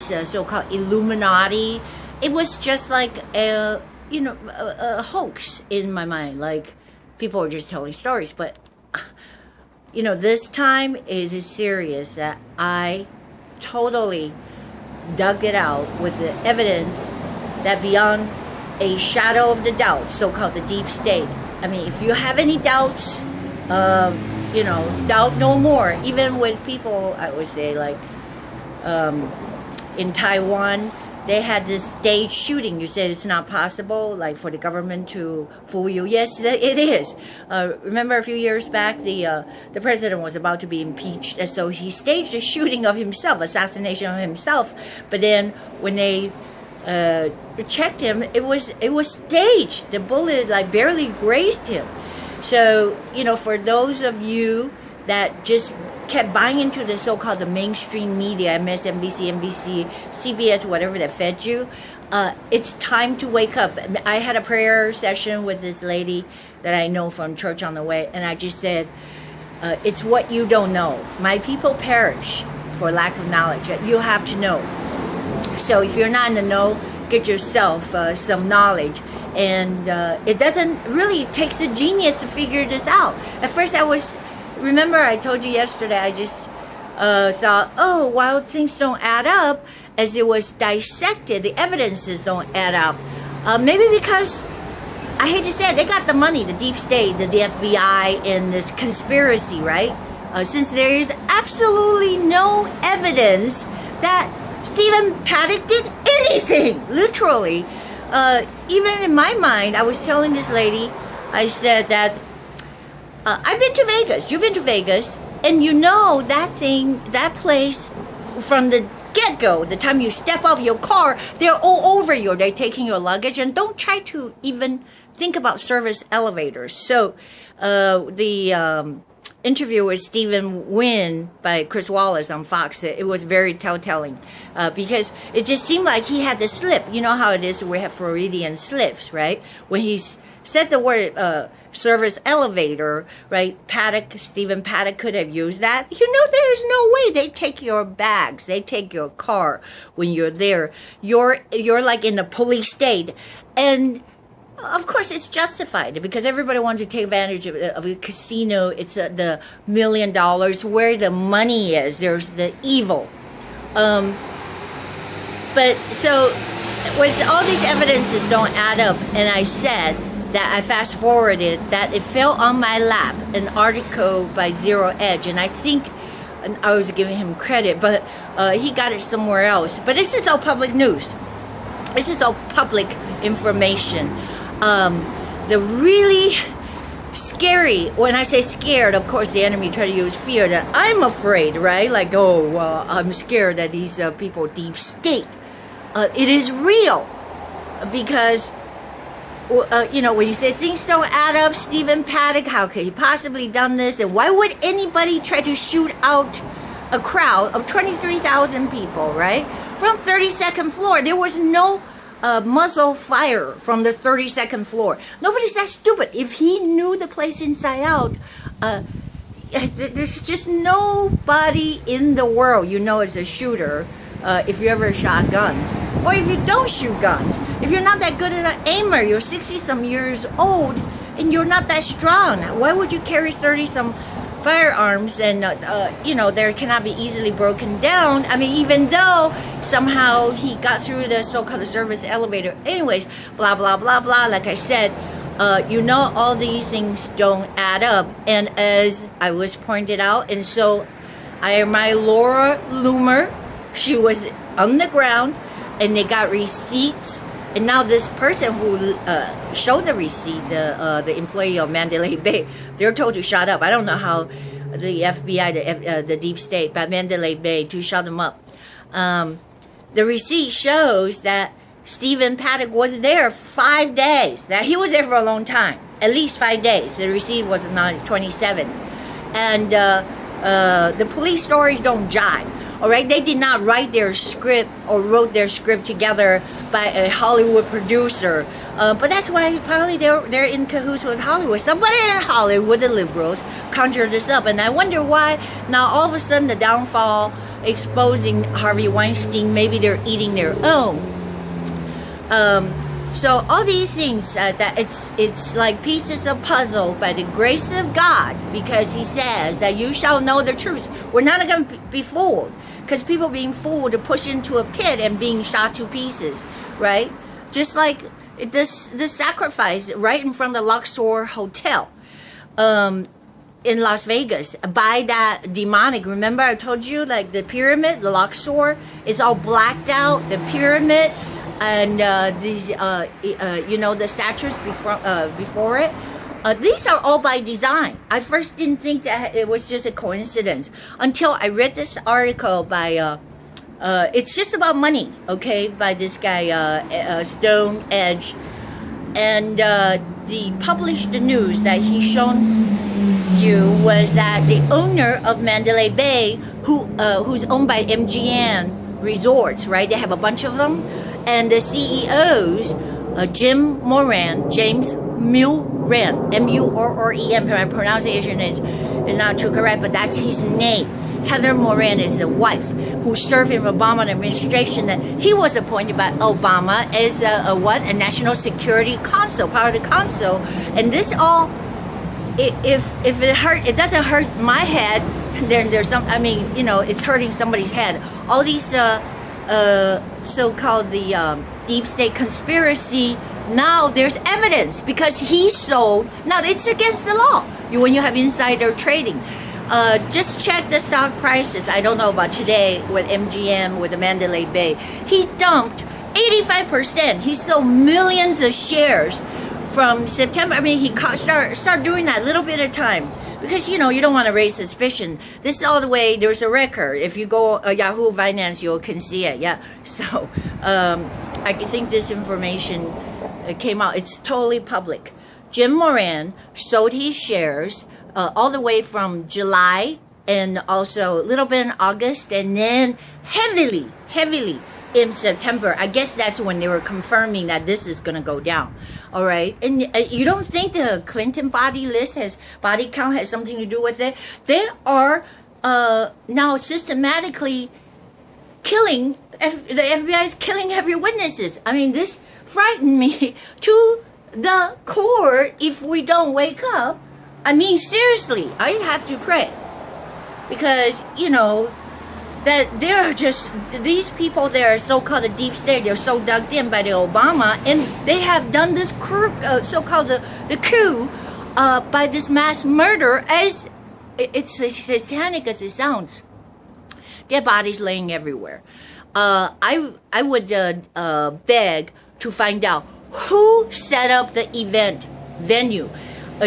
this so-called Illuminati. It was just like a hoax in my mind. Like people were just telling stories, but this time it is serious that I totally dug it out with the evidence that beyond a shadow of the doubt, so-called the deep state. I mean, if you have any doubts, doubt no more. Even with people, I would say, like in Taiwan, they had this stage shooting. You said it's not possible, like for the government to fool you. Yes, it is. Remember a few years back, the president was about to be impeached, and so he staged a shooting of himself, assassination of himself. But then when they checked him, it was staged. The bullet like barely grazed him. So for those of you that just kept buying into the so-called the mainstream media, MSNBC, NBC, CBS, whatever that fed you, it's time to wake up. I had a prayer session with this lady that I know from Church on the Way, and I just said, it's what you don't know. My people perish for lack of knowledge. You have to know. So if you're not in the know, get yourself some knowledge. And it doesn't really, it takes a genius to figure this out. At first remember I told you yesterday, I just thought, oh, well, things don't add up. As it was dissected, the evidences don't add up. Maybe because, I hate to say it, they got the money, the deep state, the FBI, in this conspiracy, right? Since there is absolutely no evidence that Stephen Paddock did anything, literally. Even in my mind, I was telling this lady, I said that I've been to Vegas, you've been to Vegas, and that place from the get-go, the time you step off your car, they're all over you, they're taking your luggage, and don't try to even think about service elevators. So the interview with Stephen Wynn by Chris Wallace on Fox, it was very telltale, because it just seemed like he had the slip. You know how it is, we have Freudian slips, right? When he said the word service elevator, right? Stephen Paddock could have used that. There's no way. They take your bags, they take your car when you're there. You're like in a police state, and of course, it's justified because everybody wants to take advantage of a casino. It's the $1 million where the money is. There's the evil. But so with all these evidences don't add up, and I said that I fast forwarded that it fell on my lap, an article by Zero Edge, and I think I was giving him credit, but he got it somewhere else. But this is all public news. This is all public information. The really scary, when I say scared, of course the enemy try to use fear, that I'm afraid, right? Like, I'm scared that these people deep state. It is real, because when you say things don't add up, Stephen Paddock, how could he possibly done this? And why would anybody try to shoot out a crowd of 23,000 people, right? From 32nd floor. There was no muzzle fire from the 32nd floor. Nobody's that stupid. If he knew the place inside out, there's just nobody in the world as a shooter, if you ever shot guns, or if you don't shoot guns. If you're not that good at an aimer, you're 60-some years old, and you're not that strong. Why would you carry 30-some firearms, and they cannot be easily broken down? I mean, even though somehow he got through the so-called service elevator. Anyways, blah blah blah blah. Like I said, all these things don't add up, and as I was pointed out, and so my Laura Loomer, she was on the ground, and they got receipts. And now this person who showed the receipt, the employee of Mandalay Bay, they're told to shut up. I don't know how the FBI, the deep state, by Mandalay Bay to shut them up. The receipt shows that Stephen Paddock was there 5 days. That he was there for a long time, at least 5 days. The receipt was on 27, and the police stories don't jive. All right, they did not write their script or wrote their script together by a Hollywood producer, but that's why probably they're in cahoots with Hollywood. Somebody in Hollywood, the liberals, conjured this up, and I wonder why now all of a sudden the downfall exposing Harvey Weinstein. Maybe they're eating their own. So all these things that it's like pieces of puzzle by the grace of God, because He says that you shall know the truth. We're not going to be fooled, because people being fooled are pushed into a pit and being shot to pieces, right? Just like this sacrifice right in front of the Luxor Hotel in Las Vegas by that demonic. Remember I told you, like the pyramid, the Luxor is all blacked out, the pyramid, and these the statues before it. These are all by design. I first didn't think that it was just a coincidence until I read this article by it's just about money, okay, by this guy Stone Edge, and the published news that he shown you was that the owner of Mandalay Bay, who's owned by MGM Resorts, right? They have a bunch of them, and the CEOs, James Mullen, M-U-R-R-E-M. My pronunciation is not too correct, but that's his name. Heather Moran is the wife who served in Obama administration. That he was appointed by Obama as a national security council, part of the council. And this all, if it doesn't hurt my head, then there's some. I mean, it's hurting somebody's head. All these so-called the deep state conspiracy. Now there's evidence because he sold. Now it's against the law when you have insider trading. Just check the stock prices. I don't know about today with MGM, with the Mandalay Bay. He dumped 85%. He sold millions of shares from September. I mean, he start doing that a little bit at a time. Because, you don't want to raise suspicion. This is all the way, there's a record. If you go Yahoo Finance, you can see it. Yeah. So, I think this information came out. It's totally public. Jim Moran sold his shares all the way from July and also a little bit in August, and then heavily in September. I guess that's when they were confirming that this is going to go down. All right. And you don't think the Clinton body count has something to do with it? They are now systematically killing, the FBI is killing every witnesses. I mean, this frightened me to the core. If we don't wake up, I mean, seriously, I have to pray. Because, that they're just, these people, they're so-called the deep state, they're so dug in by the Obama, and they have done this so-called the coup by this mass murder, as it's as satanic as it sounds. Dead bodies laying everywhere. I would beg to find out who set up the venue,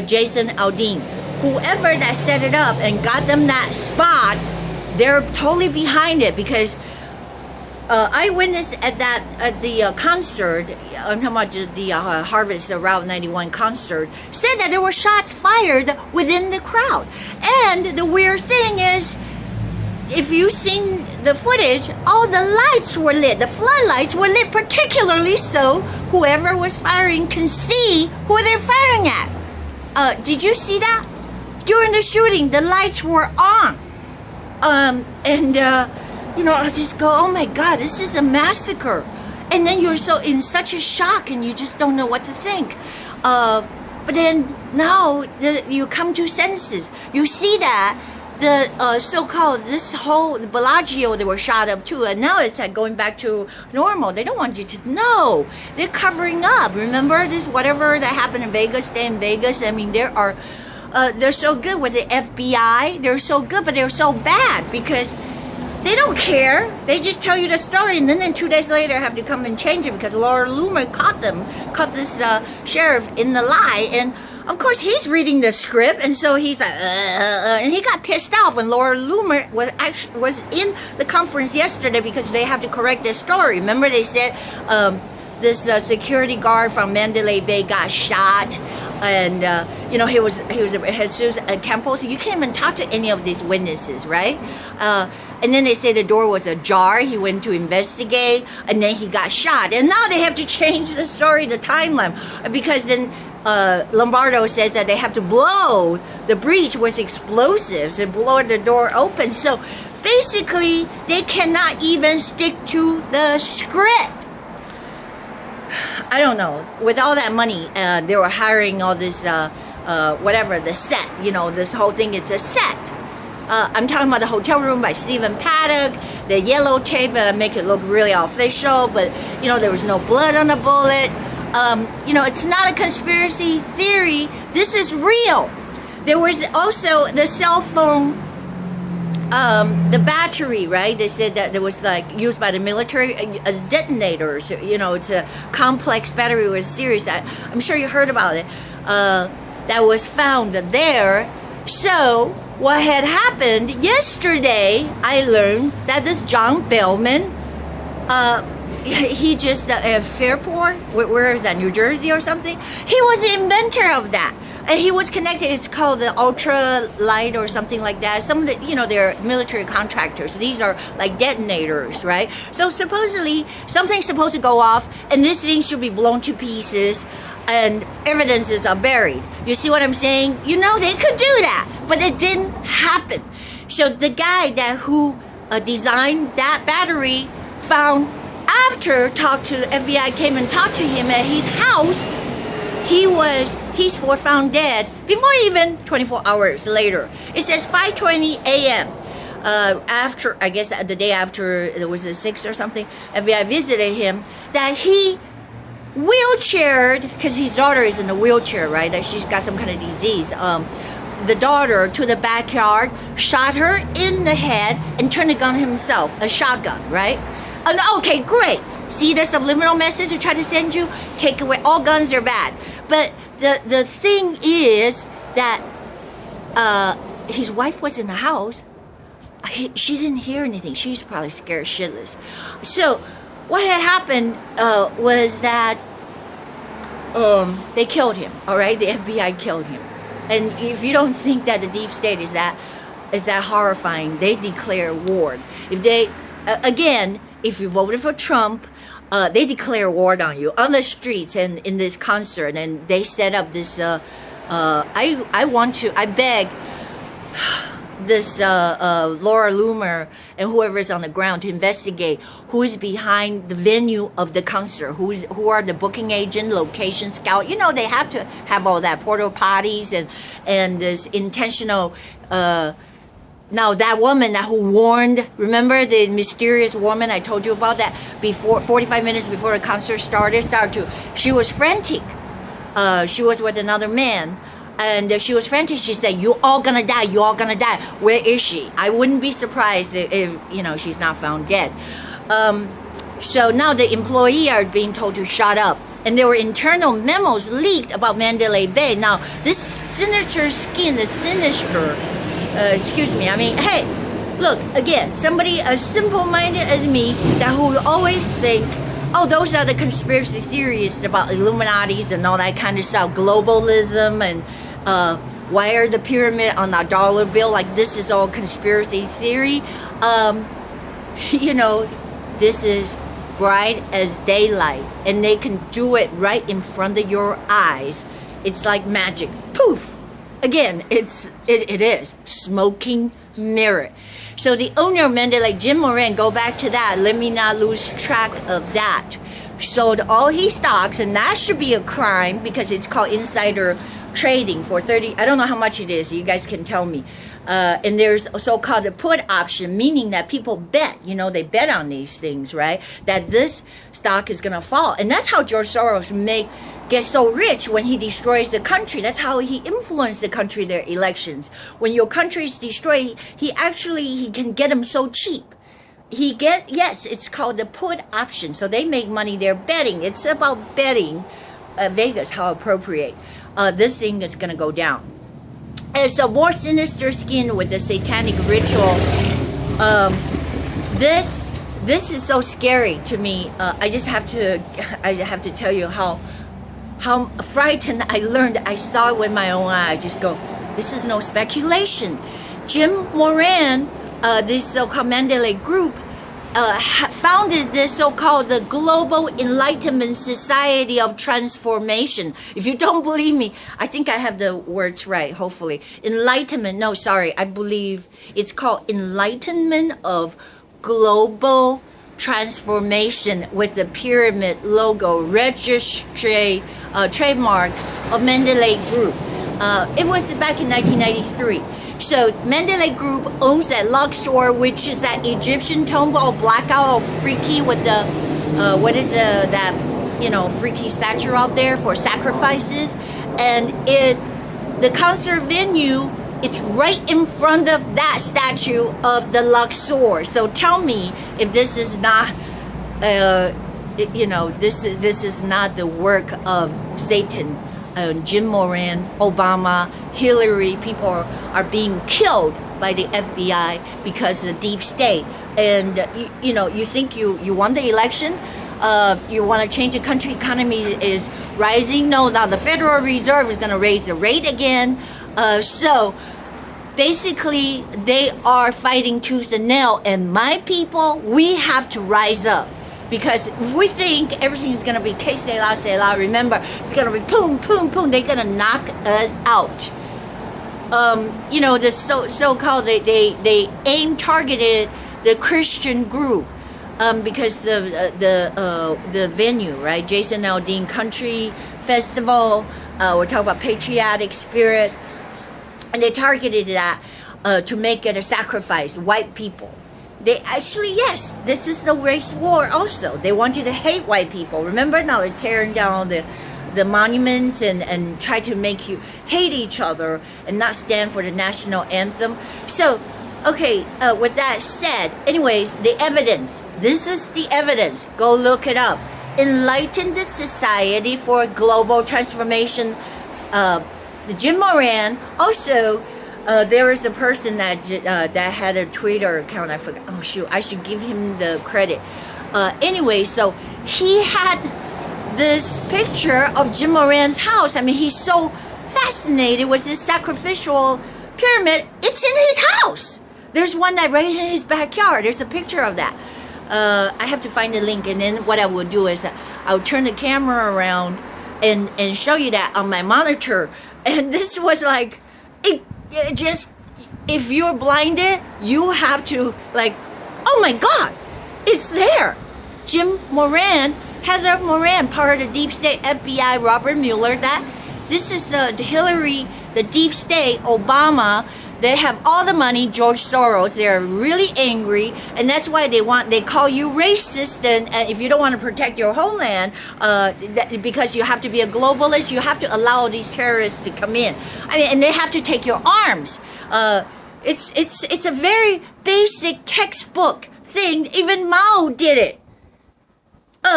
Jason Aldean. Whoever that set it up and got them that spot, they're totally behind it, because I witnessed at the concert. I'm talking about the Harvest Route 91 concert. Said that there were shots fired within the crowd, and the weird thing is, if you've seen the footage, all the lights were lit. The floodlights were lit, particularly so whoever was firing can see who they're firing at. Did you see that? During the shooting, the lights were on. I just go, oh my God, this is a massacre. And then you're so in such a shock and you just don't know what to think. But then now you come to senses. You see that the so-called, the Bellagio, they were shot up too. And now it's like going back to normal. They don't want you to know. They're covering up. Remember this, whatever that happened in Vegas, stay in Vegas. I mean, they're so good with the FBI. They're so good, but they're so bad because they don't care. They just tell you the story, and then 2 days later have to come and change it because Laura Loomer caught this sheriff in the lie. And of course, he's reading the script, and so he's like, and he got pissed off when Laura Loomer was in the conference yesterday because they have to correct their story. Remember, they said this security guard from Mandalay Bay got shot. And he was Jesus Campos. You can't even talk to any of these witnesses, right? And then they say the door was ajar. He went to investigate, and then he got shot. And now they have to change the story, the timeline, because then Lombardo says that they have to blow the breach with explosives and blow the door open. So Basically, they cannot even stick to the script. I don't know. With all that money, they were hiring all this, whatever, the set. You know, this whole thing is a set. I'm talking about the hotel room by Stephen Paddock, the yellow tape make it look really official, but, you know, there was no blood on the bullet. You know, it's not a conspiracy theory. This is real. There was also the cell phone, the battery, right? They said that there was like used by the military as detonators. You know, it's a complex battery with a series. I'm sure you heard about it. That was found there. So what had happened yesterday, I learned that this John Beilman, he just at Fairport, where is that, New Jersey or something? He was the inventor of that. And he was connected. It's called the ultra light or something like that. Some of the, you know, they're military contractors. These are like detonators, right? So supposedly something's supposed to go off, and this thing should be blown to pieces, and evidences are buried. You see what I'm saying? You know, they could do that, but it didn't happen. So the guy who designed that battery found, after FBI came and talked to him at his house, he's found dead before even 24 hours later. It says 5:20 a.m. After, I guess the day after, it was the 6th or something, FBI visited him, that he wheelchaired, because his daughter is in a wheelchair, right? That she's got some kind of disease. The daughter to the backyard, shot her in the head, and turned the gun himself, a shotgun, right? Okay, great. See the subliminal message they try to send you? Take away all guns are bad. But the thing is that his wife was in the house. She didn't hear anything. She's probably scared shitless. So what had happened was that they killed him. All right, the FBI killed him. And if you don't think that the deep state is that horrifying, they declare war. If they again, if you voted for Trump, they declare war on you on the streets and in this concert, and they set up this. I beg this Laura Loomer and whoever is on the ground to investigate who is behind the venue of the concert, who are the booking agent, location scout. You know, they have to have all that, porta potties and this intentional. Now that woman who warned, remember the mysterious woman I told you about that before, 45 minutes before the concert started she was frantic. She was with another man, and she was frantic. She said, "You all gonna die, you all gonna die." Where is she? I wouldn't be surprised if you know, she's not found dead. So now the employee are being told to shut up. And there were internal memos leaked about Mandalay Bay. Now, this sinister skin, the sinister, excuse me, I mean, hey, look, again, somebody as simple-minded as me that who always think, oh, those are the conspiracy theories about Illuminatis and all that kind of stuff, globalism, and wire the pyramid on our dollar bill, like this is all conspiracy theory. You know, this is bright as daylight, and they can do it right in front of your eyes. It's like magic. Poof! Again, it is smoking mirror. So the owner of Mandalay, Jim Moran, go back to that. Let me not lose track of that. Sold all his stocks, and that should be a crime because it's called insider trading for 30. I don't know how much it is. You guys can tell me. And there's a so-called a put option, meaning that people bet. You know, they bet on these things, right? That this stock is gonna fall, and that's how George Soros gets so rich when he destroys the country. That's how he influenced the country, their elections. When your country is destroyed, he can get them so cheap. Yes, it's called the put option. So they make money, they're betting. It's about betting, Vegas, how appropriate. This thing is gonna go down. It's a more sinister skin with the satanic ritual. This is so scary to me. I have to tell you how frightened I learned. I saw it with my own eye. I just go, this is no speculation. Jim Moran, this so-called Mandalay group, founded this so-called the Global Enlightenment Society of Transformation. If you don't believe me, I think I have the words right, hopefully. Enlightenment, no, sorry, I believe it's called Enlightenment of Global Transformation with the pyramid logo, registry, trademark of Mandalay Group. It was back in 1993. So Mandalay Group owns that Luxor, which is that Egyptian tomb, all blackout, all freaky with the that freaky statue out there for sacrifices, and the concert venue, it's right in front of that statue of the Luxor. So tell me if this is not, this is not the work of Satan. Jim Moran, Obama, Hillary, people are being killed by the FBI because of the deep state. And you think you won the election, you want to change the country, economy is rising. No, now the Federal Reserve is going to raise the rate again. So basically they are fighting tooth and nail, and my people, we have to rise up. Because if we think everything is going to be que say la, remember, it's going to be boom, boom, boom, they're going to knock us out. The so-called, they targeted the Christian group because the venue, right? Jason Aldean Country Festival, we're talking about patriotic spirit, and they targeted that to make it a sacrifice, white people. They actually, yes, this is the race war also. They want you to hate white people. Remember, now they're tearing down the monuments and try to make you hate each other and not stand for the national anthem. So, okay, with that said, anyways, the evidence. This is the evidence. Go look it up. Enlighten the Society for Global Transformation. Jim Moran also... there is a person that had a Twitter account. I forgot. Oh shoot! I should give him the credit. Anyway, so he had this picture of Jim Moran's house. I mean, he's so fascinated with this sacrificial pyramid. It's in his house. There's one that right in his backyard. There's a picture of that. I have to find the link, and then what I will do is I'll turn the camera around and show you that on my monitor. And this was like. Just if you're blinded, you have to oh my God, it's there. Jim Moran, Heather Moran, part of the deep state, FBI, Robert Mueller. This is the Hillary, the deep state, Obama. They have all the money. George Soros. They're really angry, and that's why they call you racist. And if you don't want to protect your homeland, because you have to be a globalist, you have to allow these terrorists to come in. I mean, and they have to take your arms. It's a very basic textbook thing. Even Mao did it.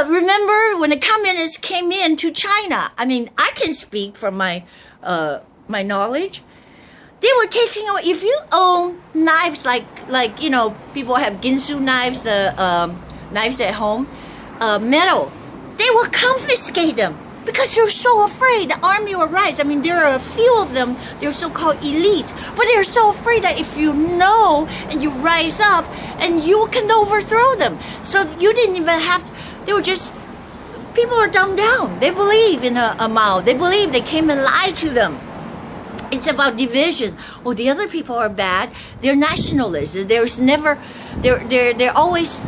Remember when the communists came into China? I mean, I can speak from my knowledge. They were taking out, if you own knives like people have Ginsu knives, the knives at home, metal, they will confiscate them because they're so afraid the army will rise. I mean, there are a few of them, they're so-called elites, but they're so afraid that if you know and you rise up and you can overthrow them. So you didn't even have to, they were just, people are dumbed down. They believe in a Mao. They believe they came and lied to them. It's about division. Oh, the other people are bad. They're nationalists. There's never, they're always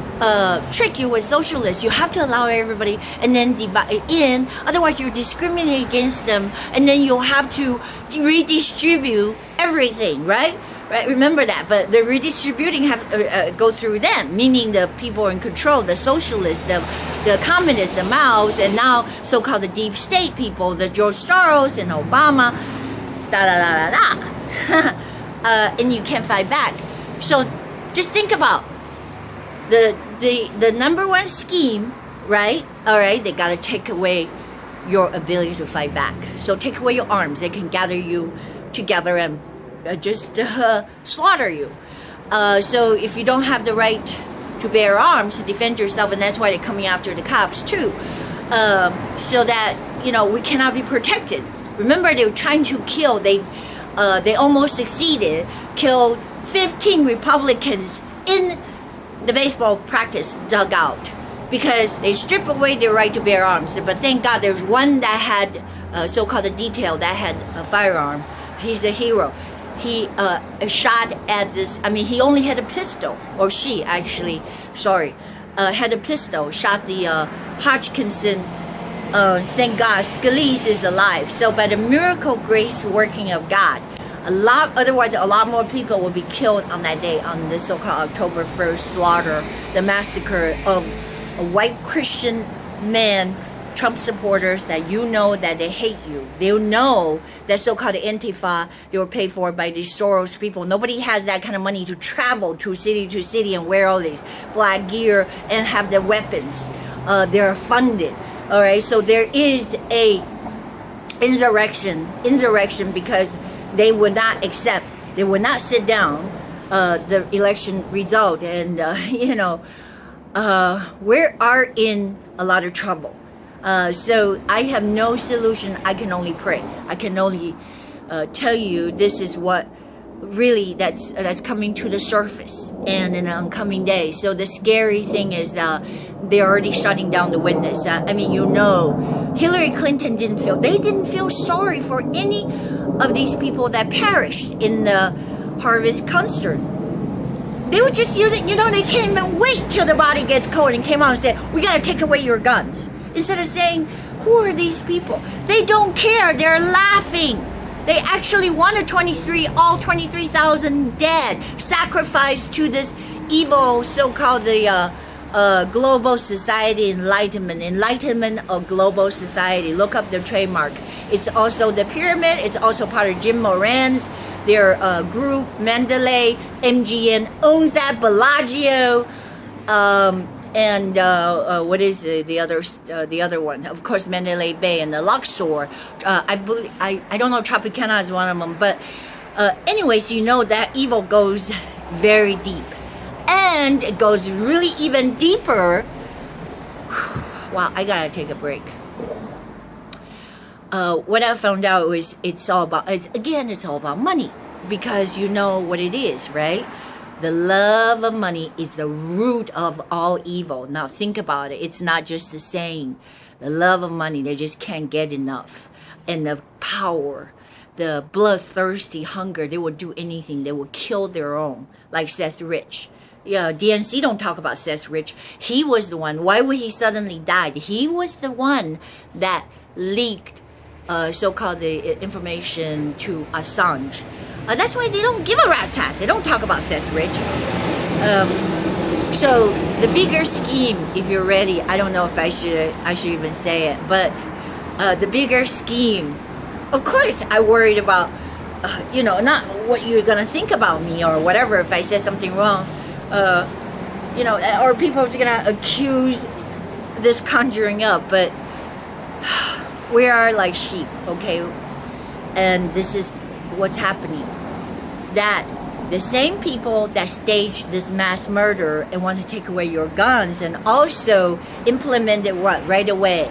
trick you with socialists. You have to allow everybody and then divide in. Otherwise, you're discriminating against them, and then you'll have to redistribute everything, right? Right. Remember that. But the redistributing have go through them, meaning the people in control, the socialists, the communists, the Maos, and now so-called the deep state people, the George Soros and Obama. And you can't fight back. So just think about the number one scheme, right? All right, they got to take away your ability to fight back. So take away your arms. They can gather you together and just slaughter you. So if you don't have the right to bear arms to defend yourself, and that's why they're coming after the cops too, so that we cannot be protected. Remember, they were trying to kill. They almost succeeded. Killed 15 Republicans in the baseball practice dugout because they strip away their right to bear arms. But thank God there's one that had so-called a detail that had a firearm. He's a hero. He shot at this, I mean, he only had a pistol, or she actually, sorry, had a pistol, shot the Hodgkinson. Thank God, Scalise is alive. So by the miracle grace working of God, otherwise a lot more people will be killed on that day, on the so-called October 1st slaughter, the massacre of a white Christian man, Trump supporters, that you know that they hate you. They know that so-called Antifa, they were paid for by these Soros people. Nobody has that kind of money to travel to city and wear all these black gear and have the weapons. They're funded. All right, so there is a insurrection because they would not accept, they would not sit down the election result, and we are in a lot of trouble. So I have no solution. I can only pray. I can only tell you this is what really that's coming to the surface and in an oncoming day. So the scary thing is they're already shutting down the witness. I mean, Hillary Clinton didn't feel sorry for any of these people that perished in the Harvest concert. They were just using, they can't even wait till the body gets cold and came out and said, we got to take away your guns. Instead of saying, who are these people? They don't care. They're laughing. They actually wanted all 23,000 dead, sacrificed to this evil so-called global society enlightenment of global society. Look up their trademark. It's also the pyramid. It's also part of Jim Moran's, their group, Mandalay. MGM owns that, Bellagio. And what is the other one? Of course, Mandalay Bay and the Luxor. I don't know, Tropicana is one of them. But anyways, that evil goes very deep. And it goes really even deeper. Wow, I gotta take a break. What I found out was it's all about money. Because you know what it is, right? The love of money is the root of all evil. Now think about it. It's not just a saying. The love of money, they just can't get enough. And the power, the bloodthirsty hunger, they will do anything. They will kill their own, like Seth Rich. Yeah, DNC don't talk about Seth Rich. He was the one. Why would he suddenly die? He was the one that leaked so-called the information to Assange. That's why they don't give a rat's ass. They don't talk about Seth Rich. So the bigger scheme, if you're ready, I don't know if I should even say it, but the bigger scheme, of course I worried about, not what you're going to think about me or whatever if I said something wrong, or people's going to accuse this conjuring up, but we are like sheep, okay? And this is what's happening. That the same people that staged this mass murder and want to take away your guns and also implemented right away?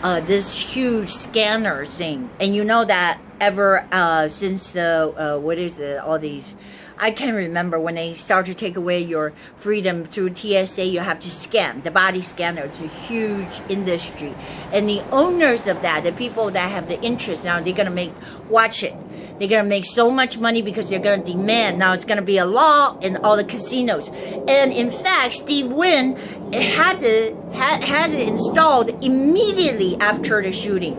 This huge scanner thing. And you know that ever since the, all these, I can't remember when they start to take away your freedom through TSA, you have to scan, the body scanner. It's a huge industry. And the owners of that, the people that have the interest now, they're going to watch it. They're going to make so much money because they're going to demand. Now it's going to be a law in all the casinos. And in fact, Steve Wynn has it installed immediately after the shooting.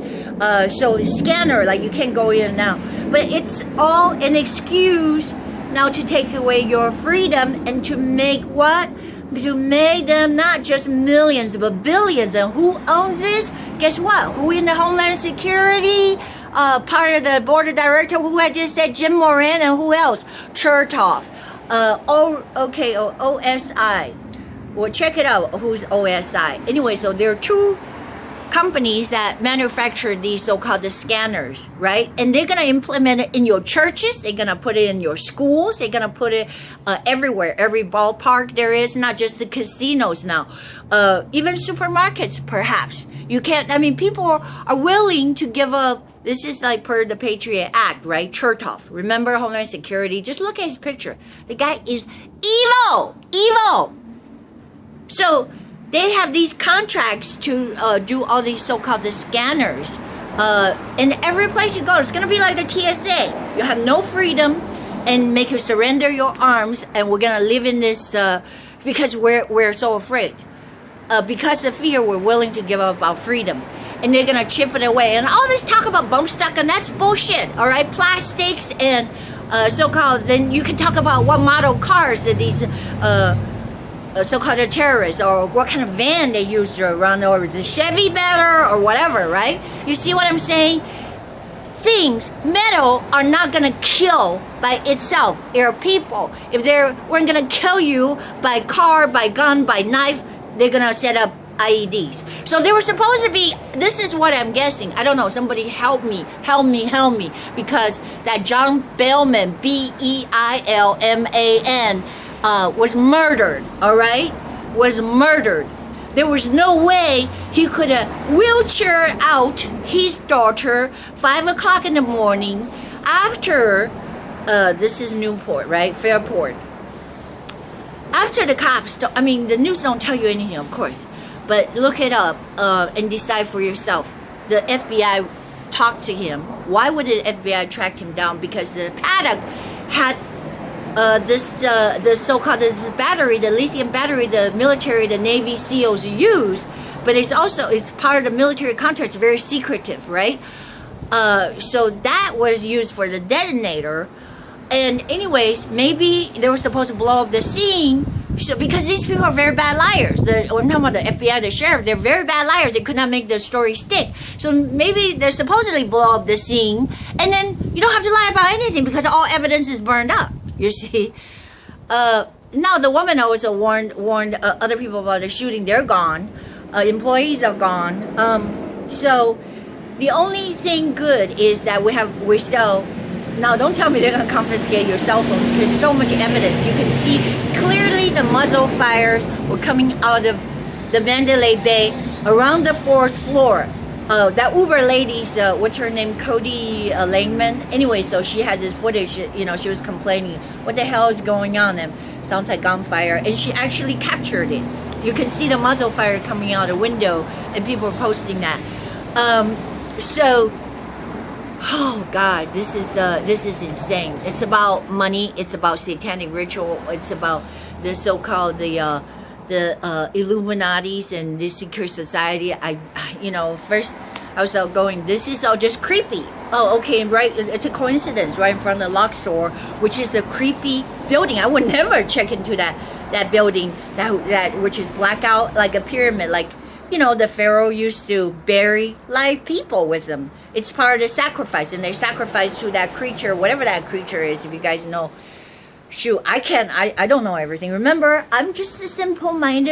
So the scanner, like you can't go in and out. But it's all an excuse now to take away your freedom and to make what? To make them not just millions but billions. And who owns this? Guess what? Who in the Homeland Security? Part of the board of director, who I just said, Jim Moran, and who else? Chertoff. OSI. Well, check it out. Who's OSI? Anyway, so there are two companies that manufacture these so-called the scanners, right? And they're going to implement it in your churches. They're going to put it in your schools. They're going to put it everywhere. Every ballpark there is, not just the casinos now. Even supermarkets, perhaps. You can't, people are willing to give up. This is like per the Patriot Act, right? Chertoff. Remember Homeland Security? Just look at his picture. The guy is evil. Evil. So they have these contracts to do all these so-called the scanners. In every place you go, it's going to be like the TSA. You have no freedom and make you surrender your arms, and we're going to live in this because we're so afraid. Because of fear, we're willing to give up our freedom. And they're going to chip it away. And all this talk about bump stock, and that's bullshit, all right? Plastics and so-called, then you can talk about what model cars that these so-called terrorists, or what kind of van they use to run, or is it Chevy better, or whatever, right? You see what I'm saying? Things, metal, are not gonna kill by itself. They're people. If they weren't gonna kill you by car, by gun, by knife, they're gonna set up IEDs. So they were supposed to be, this is what I'm guessing. I don't know, somebody help me. Because that John Beilman, B-E-I-L-M-A-N, was murdered, all right? Was murdered. There was no way he could have wheelchair out his daughter 5 o'clock in the morning after, this is Newport, right? Fairport. After the cops, the news don't tell you anything, of course, but look it up and decide for yourself. The FBI talked to him. Why would the FBI track him down? Because the paddock had the so-called this battery, the lithium battery, the military, the Navy SEALs use, but it's part of the military contract. It's very secretive, right? So that was used for the detonator. And anyways, maybe they were supposed to blow up the scene. So, because these people are very bad liars. I'm talking about the FBI, the sheriff. They're very bad liars. They could not make the story stick. So maybe they supposedly blow up the scene, and then you don't have to lie about anything because all evidence is burned up. You see. Now the woman also warned other people about the shooting. They're gone. Employees are gone. So the only thing good is that we still. Now, don't tell me they're going to confiscate your cell phones, because so much evidence. You can see clearly the muzzle fires were coming out of the Mandalay Bay around the 4th floor. That Uber lady's, what's her name, Cody Langman? Anyway, so she has this footage, she was complaining, what the hell is going on? And sounds like gunfire. And she actually captured it. You can see the muzzle fire coming out the window, and people are posting that. Oh God, this is insane. It's about money. It's about satanic ritual. It's about the so-called the Illuminatis and the secret society. First I was going, this is all just creepy. Oh, okay, right. It's a coincidence, right in front of Luxor, which is the creepy building. I would never check into that building that which is blackout like a pyramid, like the Pharaoh used to bury live people with them. It's part of the sacrifice, and they sacrifice to that creature, whatever that creature is, if you guys know. Shoot, I don't know everything. Remember, I'm just a simple-minded